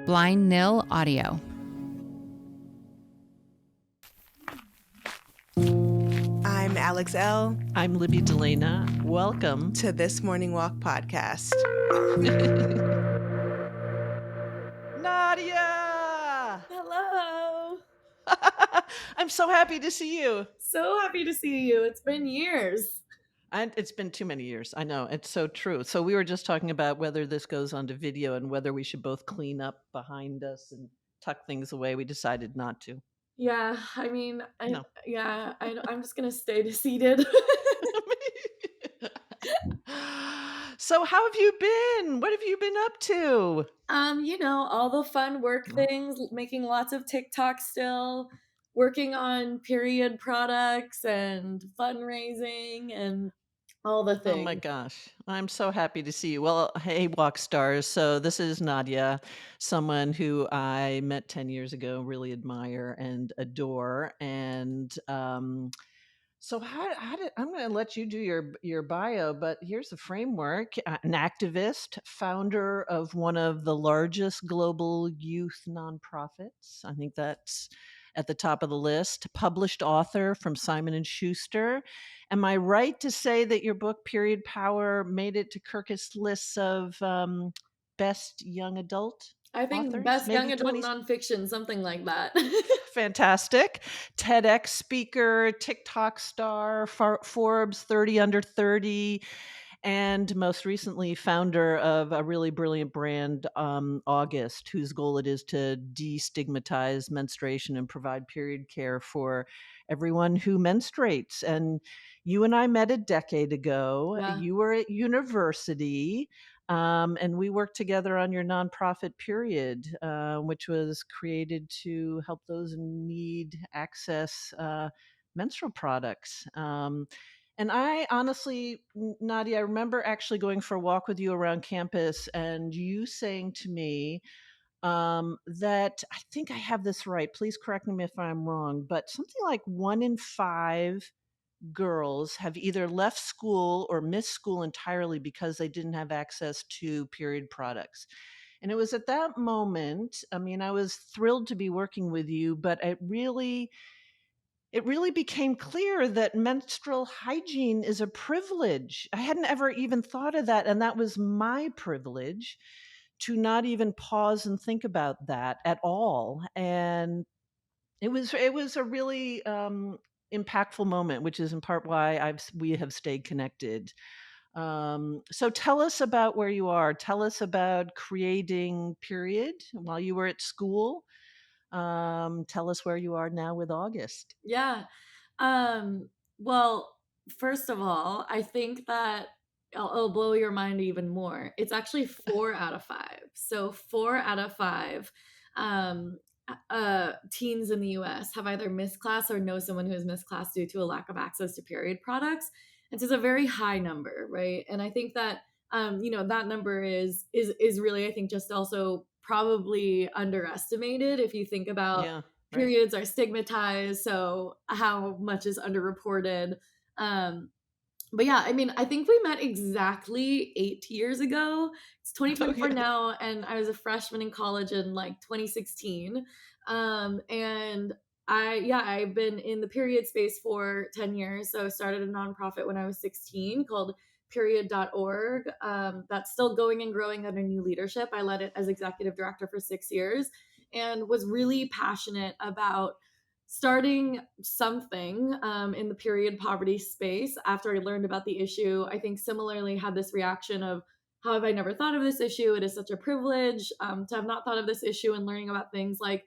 Blind Nil Audio. I'm Alex L. I'm Libby Delana. Welcome to This Morning Walk podcast. Nadya! Hello. I'm so happy to see you. So happy to see you. It's been years. And it's been too many years. I know. It's so true. So we were just talking about whether this goes onto video and whether we should both clean up behind us and tuck things away. We decided not to. Yeah, I mean, No. I'm just going to stay seated. So how have you been? What have you been up to? All the fun work things, making lots of TikTok still, working on period products and fundraising and all the things. Oh my gosh. I'm so happy to see you. Well, hey, Walk Stars. So this is Nadya, someone who I met 10 years ago, really admire and adore. And so how did I'm going to let you do your bio, but here's the framework. An activist, founder of one of the largest global youth nonprofits. I think that's at the top of the list. Published author from Simon and Schuster. Am I right to say that your book Period Power made it to Kirkus lists of best young adult? I think authors? best Maybe young adult 20... nonfiction, something like that. Fantastic. TEDx speaker, TikTok star, Forbes 30 under 30, and most recently founder of a really brilliant brand, August, whose goal it is to destigmatize menstruation and provide period care for everyone who menstruates. And you and I met a decade ago. Yeah. You were at university. And we worked together on your nonprofit Period, which was created to help those in need access menstrual products. And I honestly, Nadya, I remember actually going for a walk with you around campus and you saying to me that I think I have this right. Please correct me if I'm wrong, but something like 1 in 5 girls have either left school or missed school entirely because they didn't have access to period products. And it was at that moment, I mean, I was thrilled to be working with you, but it really became clear that menstrual hygiene is a privilege. I hadn't ever even thought of that. And that was my privilege to not even pause and think about that at all. And it was a really impactful moment, which is in part why we have stayed connected. So tell us about where you are. Tell us about creating Period while you were at school. Tell us where you are now with August. Yeah. Well, first of all, I think that it'll blow your mind even more. It's actually 4 out of 5. So 4 out of 5 teens in the US have either missed class or know someone who has missed class due to a lack of access to period products. And so it's a very high number, right? And I think that that number is really, I think, just also probably underestimated if you think about periods are stigmatized, so how much is underreported. But yeah, I mean, I think we met exactly 8 years ago. It's 2024 now, and I was a freshman in college in like 2016. And I've been in the period space for 10 years. So I started a nonprofit when I was 16 called period.org. That's still going and growing under new leadership. I led it as executive director for 6 years and was really passionate about starting something in the period poverty space after I learned about the issue. I think similarly had this reaction of, how have I never thought of this issue? It is such a privilege to have not thought of this issue, and learning about things like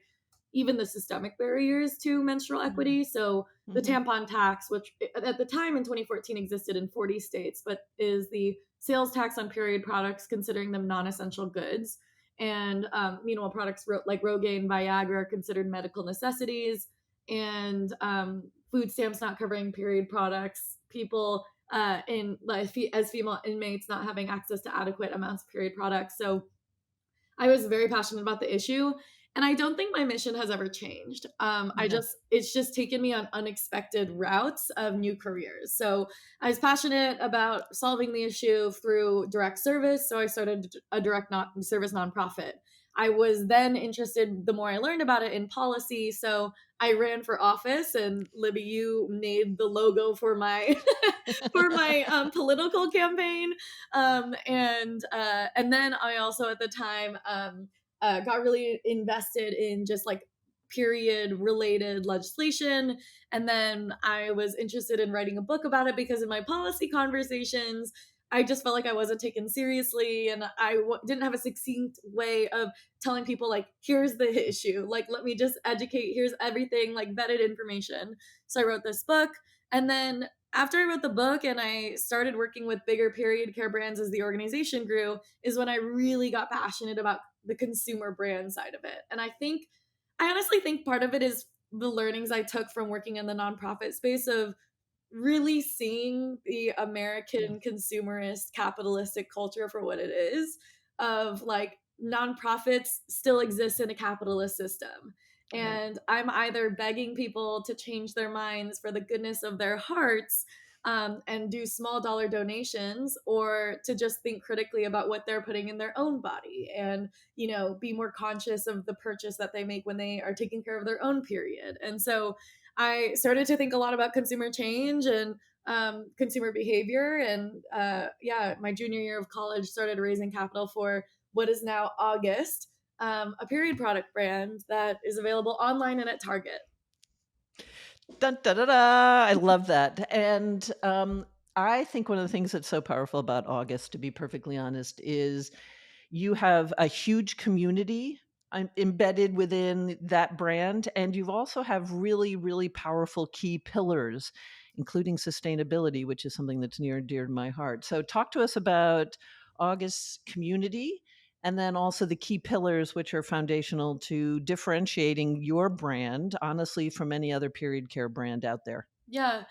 even the systemic barriers to menstrual equity. So the tampon tax, which at the time in 2014 existed in 40 states, but is the sales tax on period products, considering them non-essential goods. And meanwhile, products like Rogaine, Viagra are considered medical necessities, and food stamps not covering period products, people as female inmates not having access to adequate amounts of period products. So I was very passionate about the issue. And I don't think my mission has ever changed. Yeah. It's just taken me on unexpected routes of new careers. So I was passionate about solving the issue through direct service. So I started a service nonprofit. I was then interested, the more I learned about it, in policy. So I ran for office, and Libby, you made the logo for my for my political campaign. And then I also at the time got really invested in just like period related legislation. And then I was interested in writing a book about it because in my policy conversations, I just felt like I wasn't taken seriously, and didn't have a succinct way of telling people, like, here's the issue. Like, let me just educate. Here's everything, like vetted information. So I wrote this book. And then after I wrote the book and I started working with bigger period care brands as the organization grew, is when I really got passionate about the consumer brand side of it. And I honestly think part of it is the learnings I took from working in the nonprofit space of really seeing the Yeah. American consumerist capitalistic culture for what it is, of like nonprofits still exist in a capitalist system. Right. And I'm either begging people to change their minds for the goodness of their hearts, and do small dollar donations, or to just think critically about what they're putting in their own body, and be more conscious of the purchase that they make when they are taking care of their own period. And so I started to think a lot about consumer change and consumer behavior. And yeah, my junior year of college, started raising capital for what is now August, a period product brand that is available online and at Target. Dun, da, da, da. I love that. And I think one of the things that's so powerful about August, to be perfectly honest, is you have a huge community embedded within that brand, and you also have really, really powerful key pillars, including sustainability, which is something that's near and dear to my heart. So, talk to us about August's community and then also the key pillars, which are foundational to differentiating your brand, honestly, from any other period care brand out there. Yeah.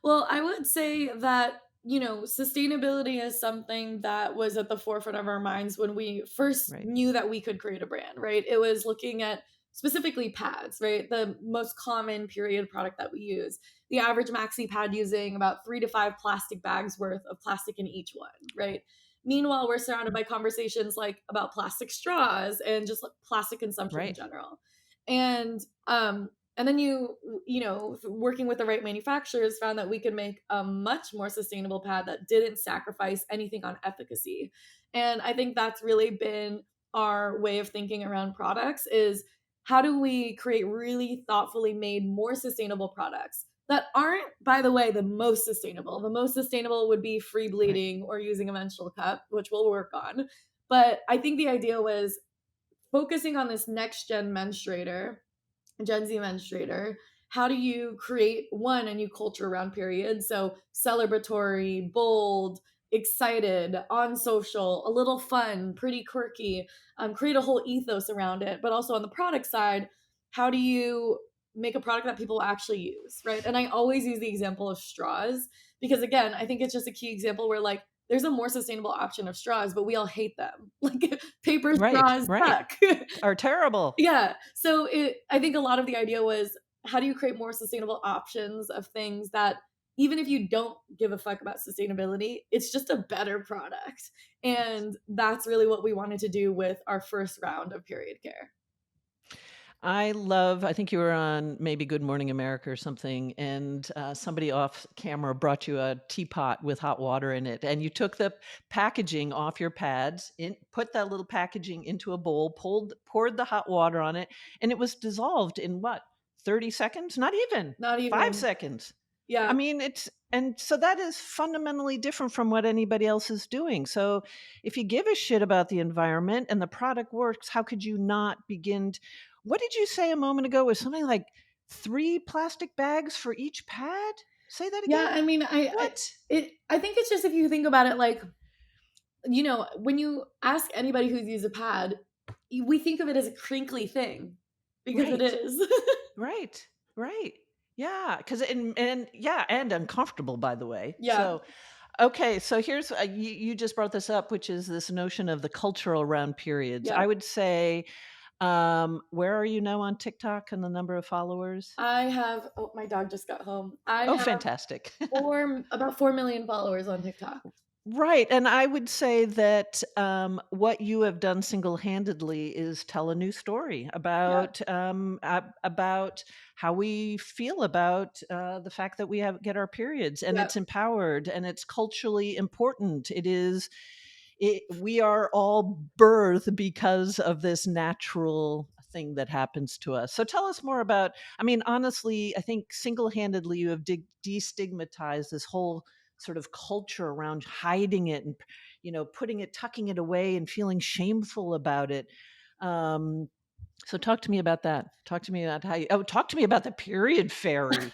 Well, I would say that, sustainability is something that was at the forefront of our minds when we first Right. knew that we could create a brand, right? It was looking at specifically pads, right? The most common period product that we use. The average maxi pad using about 3 to 5 plastic bags worth of plastic in each one, right? Meanwhile, we're surrounded by conversations like about plastic straws and just like plastic consumption in Right. general. And and then working with the right manufacturers, found that we could make a much more sustainable pad that didn't sacrifice anything on efficacy. And I think that's really been our way of thinking around products, is how do we create really thoughtfully made, more sustainable products that aren't, by the way, the most sustainable. The most sustainable would be free Right. bleeding or using a menstrual cup, which we'll work on. But I think the idea was focusing on this next gen menstruator, Gen Z menstruator. How do you create, one, a new culture around periods? So celebratory, bold, excited, on social, a little fun, pretty quirky, create a whole ethos around it. But also on the product side, how do you make a product that people actually use, right? And I always use the example of straws because, again, I think it's just a key example where, like, there's a more sustainable option of straws, but we all hate them. Like, paper Right. straws Right. suck. Are terrible. Yeah. So I think a lot of the idea was, how do you create more sustainable options of things that, even if you don't give a fuck about sustainability, it's just a better product. And that's really what we wanted to do with our first round of period care. I think you were on maybe Good Morning America or something, and somebody off camera brought you a teapot with hot water in it, and you took the packaging off your pads, put that little packaging into a bowl, poured the hot water on it, and it was dissolved in what, 30 seconds? Not even Not 5 even, seconds. I yeah. mean, and so that is fundamentally different from what anybody else is doing. So if you give a shit about the environment and the product works, how could you not begin what did you say a moment ago? Was something like 3 plastic bags for each pad? Say that Yeah. again? I mean, What? I think it's just, if you think about it, like, when you ask anybody who's used a pad, we think of it as a crinkly thing because it Right. is. Right. Right. Yeah, 'cause and yeah, and uncomfortable, by the way. Yeah. So, okay, so here's you just brought this up, which is this notion of the culture around periods. Yeah. I would say Where are you now on TikTok and the number of followers? I have, oh, my dog just got home. I Oh, have fantastic. about 4 million followers on TikTok. Right, and I would say that, what you have done single-handedly is tell a new story Yeah. about how we feel about, the fact that we get our periods, and Yeah. it's empowered, and it's culturally important. We are all birthed because of this natural thing that happens to us. So tell us more about, I mean, honestly, I think single-handedly you have destigmatized this whole sort of culture around hiding it and putting it, tucking it away and feeling shameful about it. So talk to me about that. Talk to me about talk to me about the period fairy.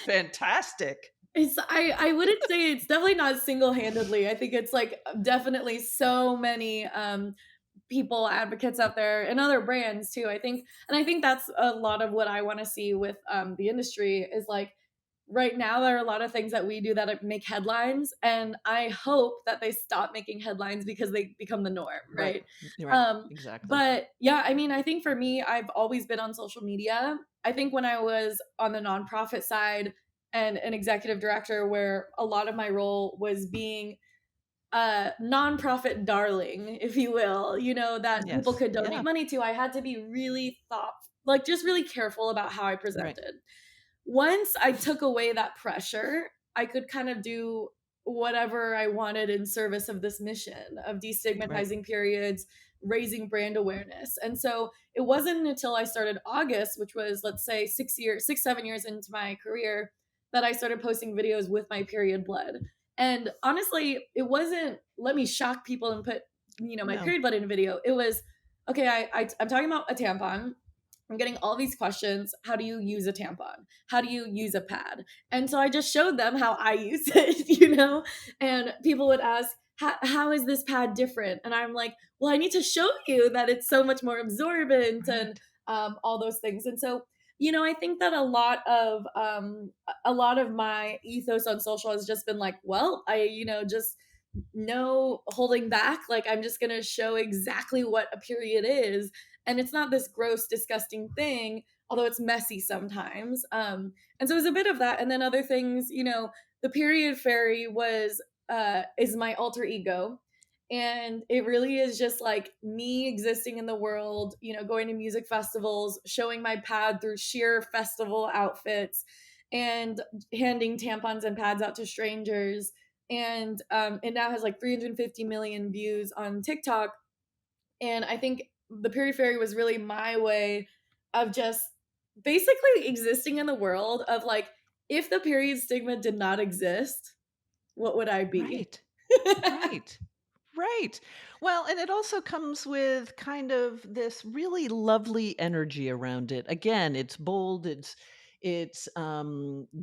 Fantastic. I wouldn't say it's definitely not single-handedly. I think it's like definitely so many people, advocates out there, and other brands too. I think that's a lot of what I want to see with the industry is like right now there are a lot of things that we do that make headlines, and I hope that they stop making headlines because they become the norm, Right. right? You're right. Um, Exactly. but yeah, I mean, I think for me, I've always been on social media. I think when I was on the nonprofit side and an executive director, where a lot of my role was being nonprofit darling, if you will, that people Yes. could donate Yeah. money to, I had to be really like just really careful about how I Right. presented. Once I took away that pressure, I could kind of do whatever I wanted in service of this mission of Right. destigmatizing periods, raising brand awareness. And so it wasn't until I started August, which was, let's say, 7 years into my career, that I started posting videos with my period blood. And honestly, it wasn't let me shock people and put, my No. period blood in a video. It was, okay, I'm talking about a tampon. I'm getting all these questions. How do you use a tampon? How do you use a pad? And so I just showed them how I use it, and people would ask, how is this pad different? And I'm like, well, I need to show you that it's so much more absorbent and Right. all those things. And so, I think that a lot of my ethos on social has just been like, well, I, just no holding back. Like I'm just gonna show exactly what a period is, and it's not this gross, disgusting thing. Although it's messy sometimes, and so it was a bit of that. And then other things, the period fairy was is my alter ego, and it really is just like me existing in the world. Going to music festivals, showing my pad through sheer festival outfits, and handing tampons and pads out to strangers, and it now has like 350 million views on TikTok. And I think the Peri Fairy was really my way of just basically existing in the world of like, if the period stigma did not exist, what would I be? Right. Right. Right. Well, and it also comes with kind of this really lovely energy around it. Again, it's bold, it's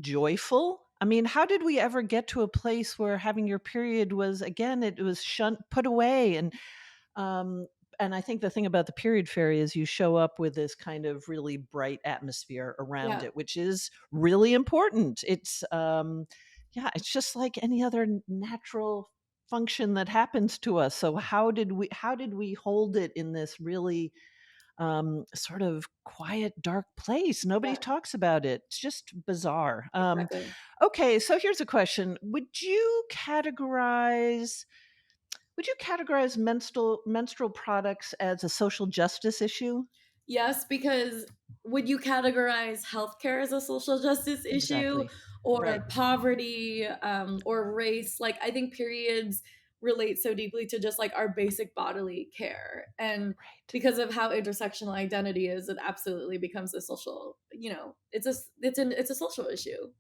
joyful. I mean, how did we ever get to a place where having your period was, again, it was put away, um and I think the thing about the period fairy is you show up with this kind of really bright atmosphere around Yeah, it, which is really important. Yeah, it's just like any other natural function that happens to us. So how did we hold it in this really sort of quiet, dark place? Nobody yeah, talks about it. It's just bizarre. exactly. Okay, so here's a question: would you categorize menstrual products as a social justice issue? Yes, because would you categorize healthcare as a social justice issue, Exactly. Right. or poverty, or race? Like, I think periods relate so deeply to just like our basic bodily care. And Right. because of how intersectional identity is, it absolutely becomes a social, it's a social issue.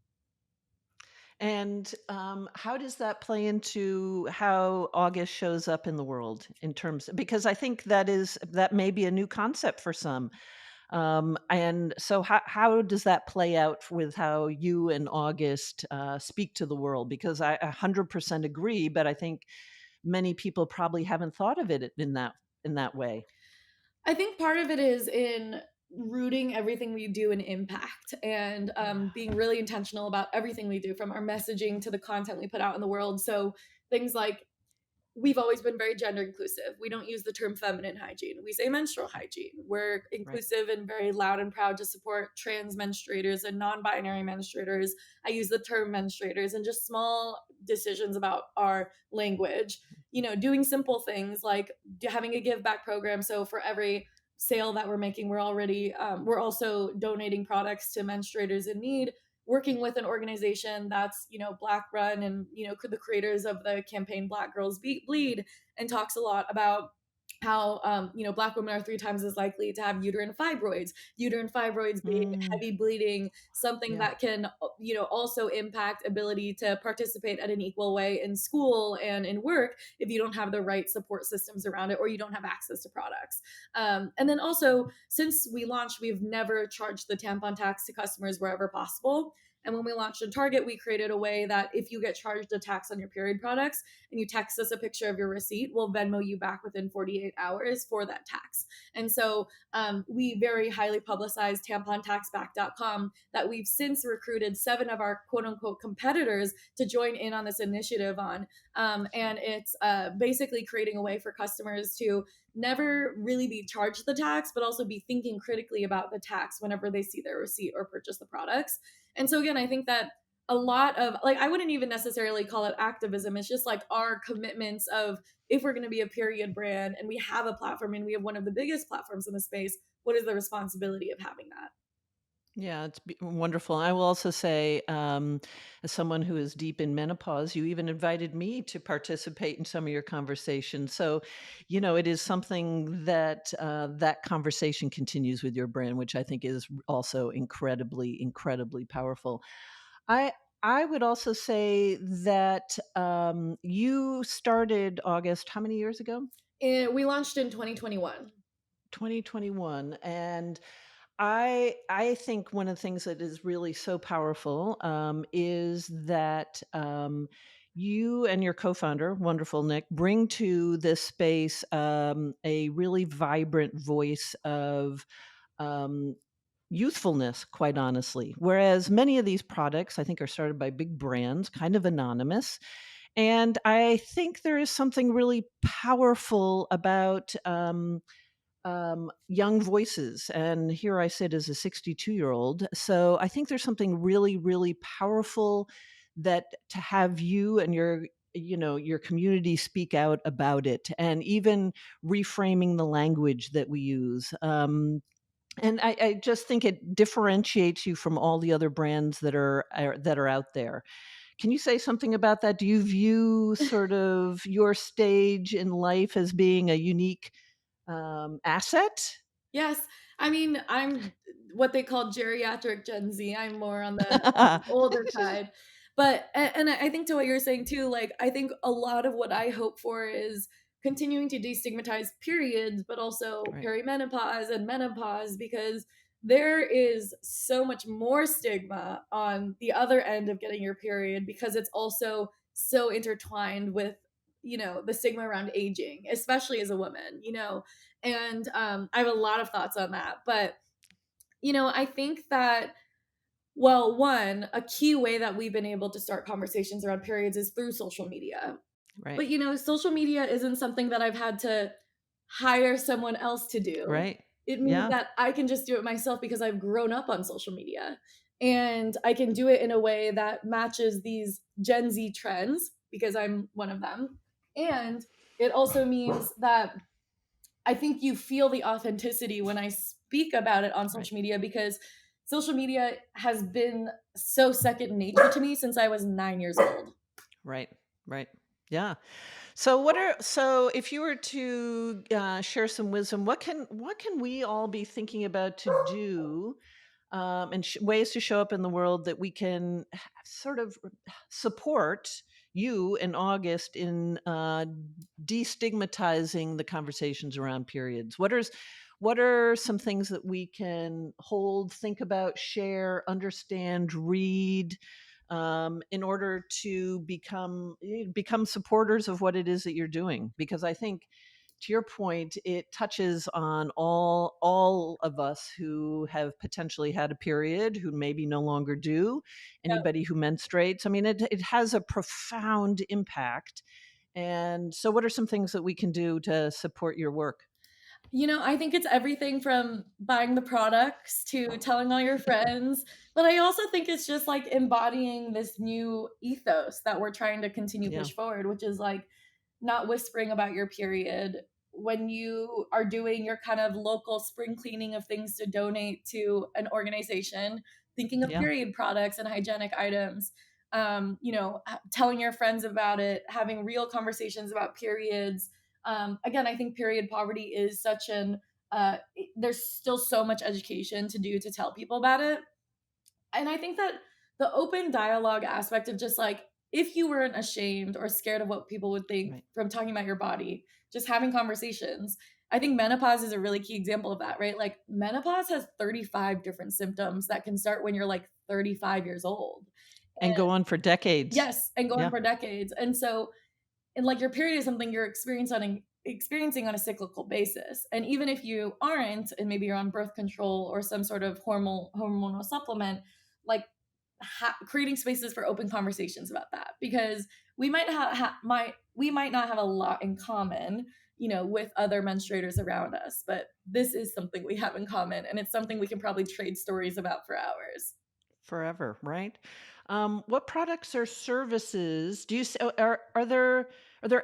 And how does that play into how August shows up in the world in terms, because I think that may be a new concept for some. And so how does that play out with how you and August speak to the world? Because I 100% agree, but I think many people probably haven't thought of it in that way. I think part of it is in rooting everything we do in impact, and Yeah. being really intentional about everything we do, from our messaging to the content we put out in the world. So things like we've always been very gender inclusive. We don't use the term feminine hygiene. We say menstrual hygiene. We're Right. inclusive and very loud and proud to support trans menstruators and non-binary menstruators. I use the term menstruators, and just small decisions about our language. Doing simple things like having a give back program. So for every sale that we're making, we're also donating products to menstruators in need, working with an organization that's Black run, and the creators of the campaign Black Girls Bleed, and talks a lot about how Black women are 3 times as likely to have uterine fibroids being Mm, heavy bleeding, something yeah. that can also impact ability to participate at an equal way in school and in work if you don't have the right support systems around it, or you don't have access to products. And then also, since we launched, we've never charged the tampon tax to customers wherever possible. And when we launched in Target, we created a way that if you get charged a tax on your period products and you text us a picture of your receipt, we'll Venmo you back within 48 hours for that tax. And so we very highly publicized tampontaxback.com, that we've since recruited 7 of our quote unquote competitors to join in on this initiative on. And it's basically creating a way for customers to never really be charged the tax, but also be thinking critically about the tax whenever they see their receipt or purchase the products. And so again, I think that a lot of, like, I wouldn't even necessarily call it activism. It's just like our commitments of, if we're going to be a period brand and we have a platform and we have one of the biggest platforms in the space, what is the responsibility of having that? Yeah, it's wonderful. I will also say, as someone who is deep in menopause, you even invited me to participate in some of your conversations. So, it is something that that conversation continues with your brand, which I think is also incredibly, incredibly powerful. I I would also say that you started August. How many years ago? And we launched in 2021. 2021, and I think one of the things that is really so powerful is that you and your co-founder, wonderful Nick, bring to this space a really vibrant voice of um, youthfulness, quite honestly. Whereas many of these products, I think, are started by big brands, kind of anonymous. And I think there is something really powerful about young voices. And here I sit as a 62-year-old. So I think there's something really, really powerful that to have you and your community speak out about it, and even reframing the language that we use. And I just think it differentiates you from all the other brands that are out there. Can you say something about that? Do you view sort of your stage in life as being a unique asset? Yes. I mean, I'm what they call geriatric Gen Z. I'm more on the older side. But and I think to what you're saying too, like, I think a lot of what I hope for is continuing to destigmatize periods, but also Right. perimenopause and menopause, because there is so much more stigma on the other end of getting your period, because it's also so intertwined with the stigma around aging, especially as a woman. And I have a lot of thoughts on that. But, I think that, well, one, a key way that we've been able to start conversations around periods is through social media. Right. But, social media isn't something that I've had to hire someone else to do. Right. It means Yeah. that I can just do it myself because I've grown up on social media. And I can do it in a way that matches these Gen Z trends, because I'm one of them. And it also means that I think you feel the authenticity when I speak about it on Right. social media, because social media has been so second nature to me since I was 9 years old. Right. Right. Yeah. So if you were to share some wisdom, what can we all be thinking about to do, and ways to show up in the world that we can sort of support you in August in destigmatizing the conversations around periods? What are some things that we can hold, think about, share, understand, read, in order to become supporters of what it is that you're doing? Because I think, to your point, it touches on all of us who have potentially had a period, who maybe no longer do, Yeah. anybody who menstruates. I mean, it has a profound impact. And so what are some things that we can do to support your work? I think it's everything from buying the products to telling all your friends, but I also think it's just like embodying this new ethos that we're trying to continue Yeah. push forward, which is like not whispering about your period when you are doing your kind of local spring cleaning of things to donate to an organization, thinking of Yeah. period products and hygienic items. Telling your friends about it, having real conversations about periods. Again, I think period poverty is such an there's still so much education to do to tell people about it. And I think that the open dialogue aspect of just like, if you weren't ashamed or scared of what people would think Right. from talking about your body, just having conversations. I think menopause is a really key example of that, right? Like menopause has 35 different symptoms that can start when you're like 35 years old. And go on for decades. Yes, and go on Yeah. for decades. And like your period is something you're experiencing on a cyclical basis. And even if you aren't, and maybe you're on birth control or some sort of hormonal supplement, like creating spaces for open conversations about that, because we might we might not have a lot in common, with other menstruators around us, but this is something we have in common, and it's something we can probably trade stories about for hours. Forever, right? What products or services do you are there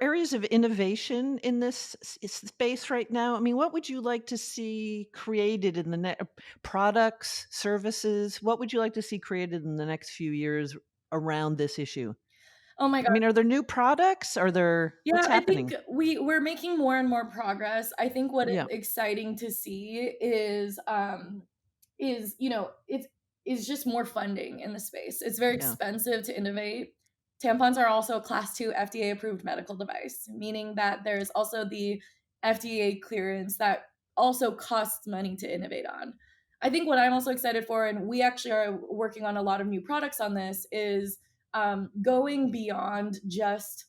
areas of innovation in this space right now? I mean, what would you like to see created in the next products, services? What would you like to see created in the next few years around this issue? Oh my I god. mean, are there new products? Are there what's Yeah, I think happening? we're making more and more progress. I think what is Yeah, exciting to see is it's just more funding in the space. It's very yeah, expensive to innovate. Tampons are also a class 2 FDA approved medical device, meaning that there's also the FDA clearance that also costs money to innovate on. I think what I'm also excited for, and we actually are working on a lot of new products on this, is going beyond just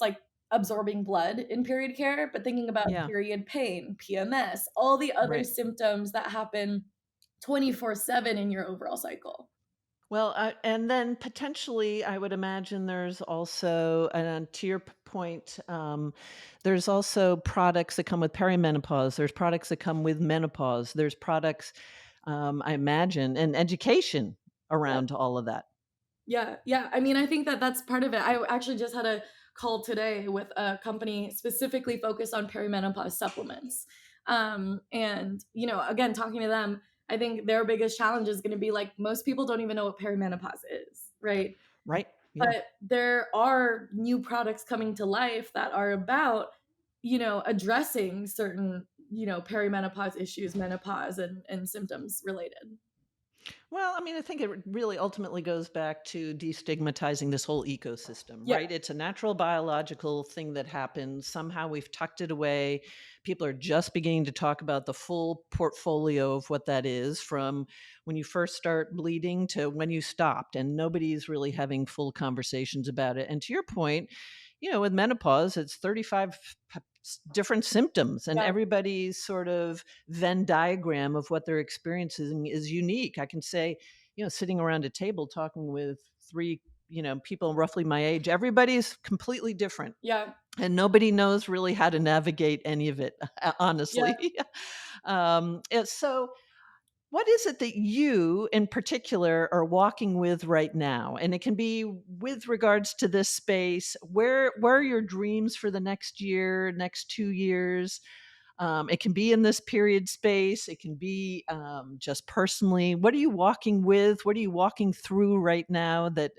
like absorbing blood in period care, but thinking about yeah, period pain, PMS, all the other right. symptoms that happen 24/7 in your overall cycle. Well, and then potentially, I would imagine there's also, and to your point, there's also products that come with perimenopause. There's products that come with menopause. There's products, I imagine, and education Yeah. around all of that. Yeah, yeah. I mean, I think that that's part of it. I actually just had a call today with a company specifically focused on perimenopause supplements. And again, talking to them, I think their biggest challenge is going to be like most people don't even know what perimenopause is, right? Right? Yeah. But there are new products coming to life that are about, addressing certain, perimenopause issues, menopause and symptoms related. Well, I mean, I think it really ultimately goes back to destigmatizing this whole ecosystem, Yeah, right? It's a natural biological thing that happens. Somehow we've tucked it away. People are just beginning to talk about the full portfolio of what that is, from when you first start bleeding to when you stopped. And nobody's really having full conversations about it. And to your point, with menopause, it's 35 different symptoms, and yeah, everybody's sort of Venn diagram of what they're experiencing is unique. I can say, sitting around a table talking with three, people roughly my age, everybody's completely different. yeah, And nobody knows really how to navigate any of it, yeah. honestly. So, what is it that you in particular are walking with right now? And it can be with regards to this space. Where are your dreams for the next year, next 2 years? It can be in this period space. It can be just personally. What are you walking with? What are you walking through right now that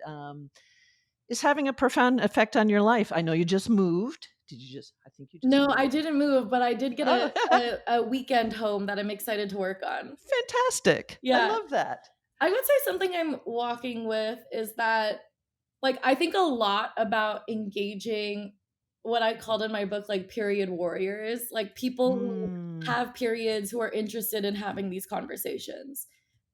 is having a profound effect on your life? I know you just moved. Did you just? I think you just No, I moved. didn't move, but I did get a Oh, a weekend home that I'm excited to work on. fantastic. I Yeah. love that. I would say something I'm walking with is that, like, I think a lot about engaging what I called in my book, like, period warriors, like, people who Mm, have periods who are interested in having these conversations.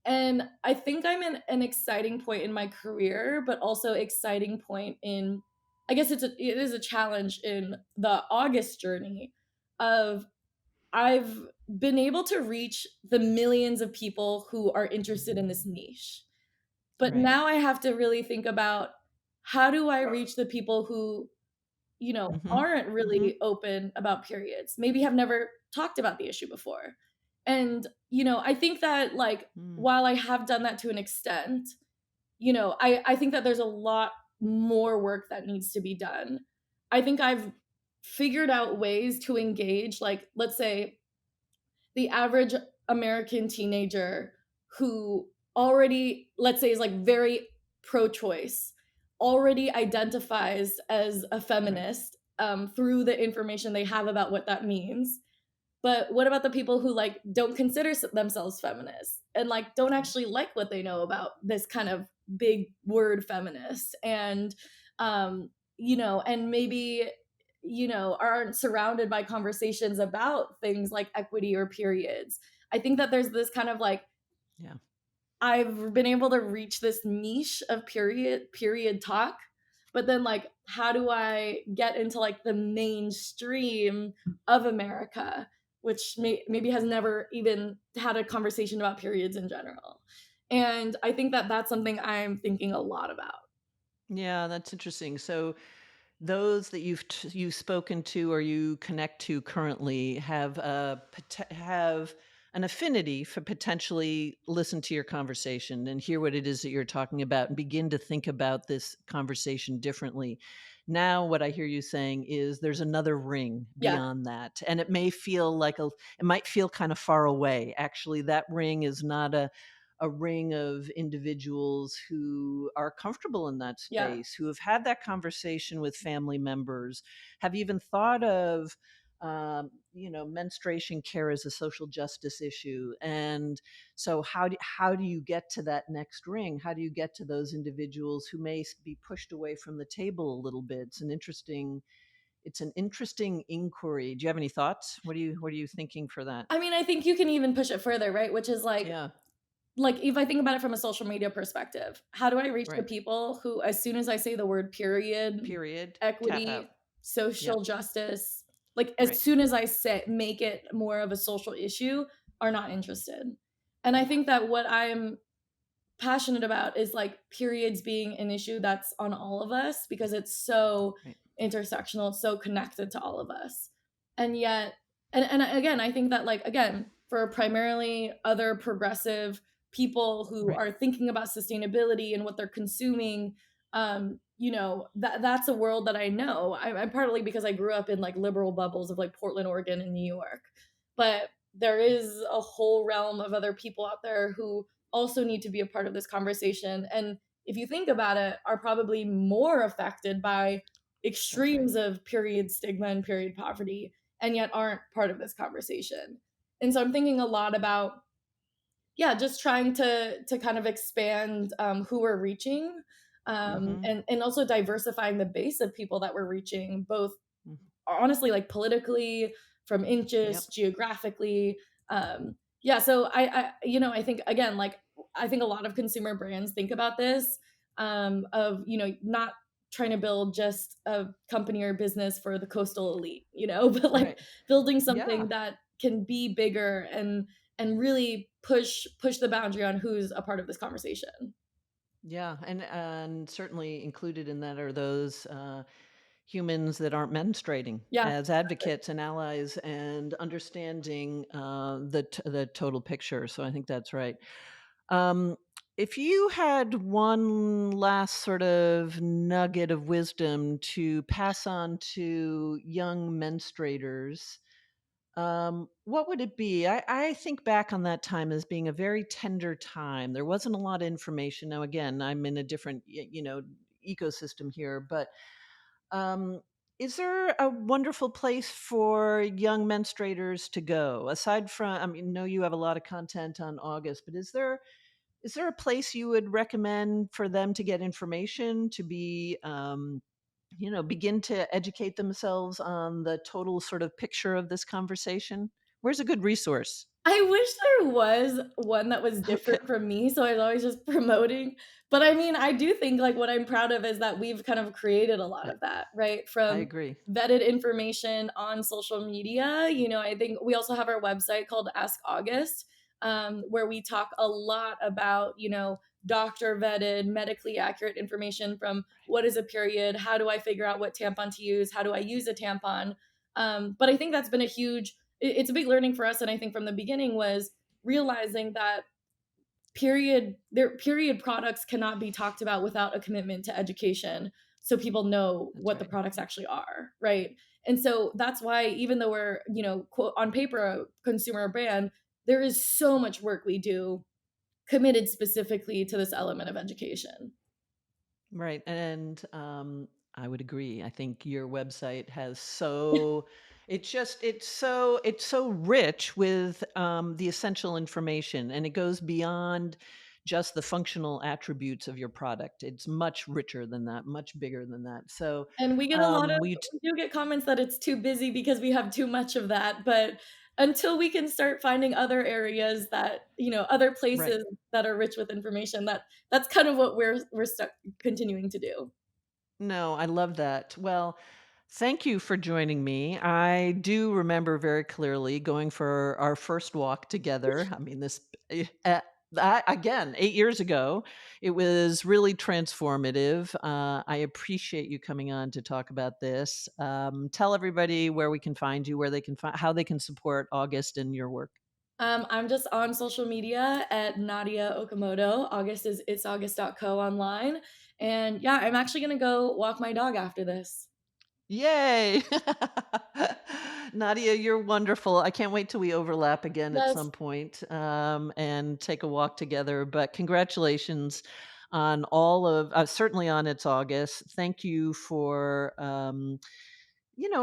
And I think I'm in an exciting point in my career, but also exciting point in I guess it is a challenge in the August journey of I've been able to reach the millions of people who are interested in this niche. But right. now I have to really think about how do I reach the people who Mhm. aren't Mhm. really open about periods, maybe have never talked about the issue before. And, I think that, like, Mm. while I have done that to an extent, I think that there's a lot more work that needs to be done. I think I've figured out ways to engage, like, let's say, the average American teenager who already, let's say, is like very pro choice, already identifies as a Right. feminist through the information they have about what that means. But what about the people who like don't consider themselves feminists and like don't Right. actually like what they know about this kind of big word feminist and and maybe aren't surrounded by conversations about things like equity or periods. I think that there's this kind of like Yeah. I've been able to reach this niche of period talk, but then like how do I get into like the mainstream of America, which maybe has never even had a conversation about periods in general. And I think that that's something I'm thinking a lot about. Yeah, that's interesting. So those that you've spoken to or you connect to currently have have an affinity for potentially listen to your conversation and hear what it is that you're talking about and begin to think about this conversation differently. Now what I hear you saying is there's another ring Yeah, beyond that, and it may feel like it might feel kind of far away. Actually, that ring is not a ring of individuals who are comfortable in that yeah, space, who have had that conversation with family members, have even thought of, menstruation care as a social justice issue. And so, how do you get to that next ring? How do you get to those individuals who may be pushed away from the table a little bit? It's an interesting inquiry. Do you have any thoughts? What are you thinking for that? I mean, I think you can even push it further, right? Which is Yeah. like if I think about it from a social media perspective, how do I reach the Right. people who, as soon as I say the word period, Period. Tap out. equity, social Yep. justice, like as Right. soon as I say make it more of a social issue, are not interested. And I Yeah. think that what I'm passionate about is like periods being an issue that's on all of us because it's so Right. intersectional, it's so connected to all of us. And yet, and again, I think that like again, for primarily other progressive people who Right. are thinking about sustainability and what they're consuming, that's a world that I know. I'm partly because I grew up in like liberal bubbles of like Portland, Oregon, and New York, but there is a whole realm of other people out there who also need to be a part of this conversation. And if you think about it, are probably more affected by That's right. extremes of period stigma and period poverty, and yet aren't part of this conversation. And so I'm thinking a lot about, yeah, just trying to kind of expand who we're reaching, Mhm. and also diversifying the base of people that we're reaching, both Mhm. honestly like politically, from Yep. interest, geographically. Yeah, so I think again, like I think a lot of consumer brands think about this, of not trying to build just a company or business for the coastal elite, but like Right. building Yeah. something that can be bigger and really push the boundary on who's a part of this conversation. Yeah, and certainly included in that are those, humans that aren't menstruating Yeah. as advocates and allies and understanding, the total picture, so I think that's right. Um, if you had one last sort of nugget of wisdom to pass on to young menstruators, what would it be? I think back on that time as being a very tender time. There wasn't a lot of information. Now, again, I'm in a different, ecosystem here, but um, is there a wonderful place for young menstruators to go aside from? I mean, know you have a lot of content on August, but is there a place you would recommend for them to get information to be? Begin to educate themselves on the total sort of picture of this conversation? Where's a good resource? I wish there was one that was Okay. different from me, so I was always just promoting. But I mean, I do think like what I'm proud of is that we've kind of created a lot I of that, right? I From agree. vetted information on social media. I think we also have our website called Ask August, where we talk a lot about, doctor vetted, medically accurate information from what is a period, how do I figure out what tampon to use, how do I use a tampon. But I think that's been it's a big learning for us. And I think from the beginning was realizing that period products cannot be talked about without a commitment to education, so people know That's what the right. products actually are, right? And so that's why, even though we're, quote, on paper, a consumer brand, there is so much work we do committed specifically to this element of education. Right. And I would agree. I think your website has it's so rich with the essential information, and it goes beyond just the functional attributes of your product. It's much richer than that, much bigger than that. So And we get a lot of we we do get comments that it's too busy because we have too much of that, but until we can start finding other areas that, other right. places that are rich with information, that's kind of what we're continuing to do. No, I love that. Well, thank you for joining me. I do remember very clearly going for our first walk together. I mean, again, 8 years ago. It was really transformative. I appreciate you coming on to talk about this. Tell everybody where we can find you, where they can find, how they can support August and your work. I'm just on social media at Nadya Okamoto. August is it's august.co online. And yeah, I'm actually going to go walk my dog after this. Yay! Nadia, you're wonderful. I can't wait till we overlap again at Yes. some point, and take a walk together. But congratulations on all of, certainly on It's August. Thank you for,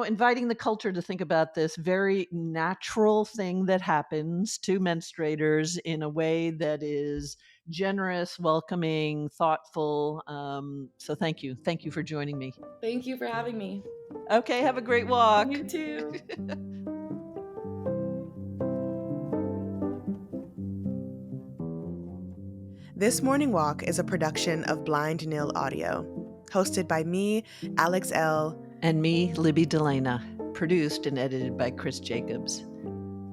inviting the culture to think about this very natural thing that happens to menstruators in a way that is generous, welcoming, thoughtful. So thank you. Thank you for joining me. Thank you for having me. Okay, have a great walk. You too. This Morning Walk is a production of Blind Nil Audio, hosted by me, Alex L. And me, Libby Delana. Produced and edited by Chris Jacobs.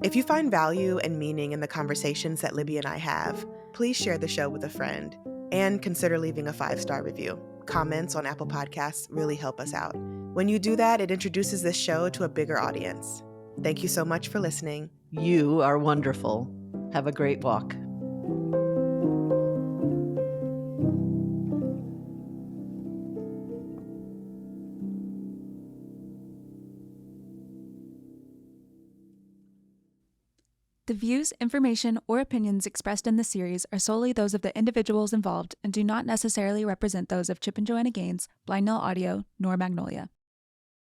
If you find value and meaning in the conversations that Libby and I have, please share the show with a friend and consider leaving a 5-star review. Comments on Apple Podcasts really help us out. When you do that, it introduces this show to a bigger audience. Thank you so much for listening. You are wonderful. Have a great walk. The views, information, or opinions expressed in this series are solely those of the individuals involved and do not necessarily represent those of Chip and Joanna Gaines, Blind Nil Audio, nor Magnolia.